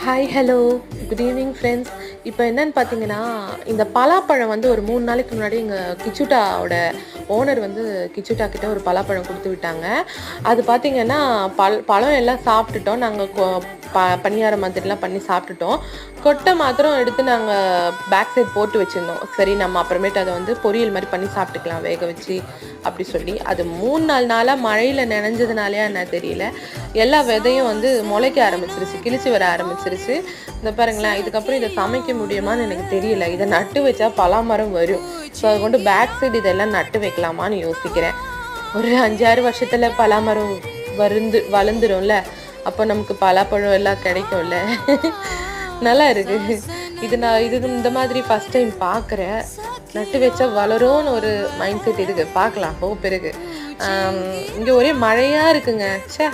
Hi hello good evening friends. இப்போ என்னன்னு பார்த்தீங்கன்னா, இந்த பலாப்பழம் வந்து ஒரு 3 நாளைக்கு முன்னாடி எங்கள் கிச்சுட்டாவோட ஓனர் வந்து கிச்சுட்டா கிட்ட ஒரு பலாப்பழம் கொடுத்து விட்டாங்க. அது பார்த்தீங்கன்னா, பழம் எல்லாம் சாப்பிட்டுட்டோம். நாங்கள் பணியாரம் மாதிரிலாம் பண்ணி சாப்பிட்டுட்டோம். கொட்டை மாத்திரம் எடுத்து நாங்கள் பேக் சைட் போட்டு வச்சுருந்தோம். சரி, நம்ம அப்புறமேட்டு அதை வந்து பொரியல் மாதிரி பண்ணி சாப்பிட்டுக்கலாம் வேக வச்சு அப்படி சொல்லி. அது 3-4 நாளாக மழையில் நனைஞ்சதுனாலையா என்ன தெரியல, எல்லா விதையும் வந்து முளைக்க ஆரம்பிச்சிருச்சு, கிழிச்சு வர ஆரம்பிச்சிருச்சு. இந்த பாருங்களேன், இதுக்கப்புறம் இதை சமைக்க முடியுமான்னு எனக்கு தெரியல. இதை நட்டு வச்சா பலாமரம் வரும். ஸோ அது கொண்டு பேக் சைடு இதெல்லாம் நட்டு வைக்கலாமான்னு யோசிக்கிறேன். ஒரு 5-6 வருஷத்துல பலாமரம் வளர்ந்துரும்ல, அப்போ நமக்கு பலாப்பழம் எல்லாம் கிடைக்கும்ல. நல்லா இருக்கு. இது இந்த மாதிரி ஃபர்ஸ்ட் டைம் பார்க்குறேன். நட்டு வச்சா வளரும்னு ஒரு மைண்ட் செட் இருக்கு. பார்க்கலாம் போக பிறகு. இங்கே ஒரே மழையாக இருக்குங்க. ச்சே.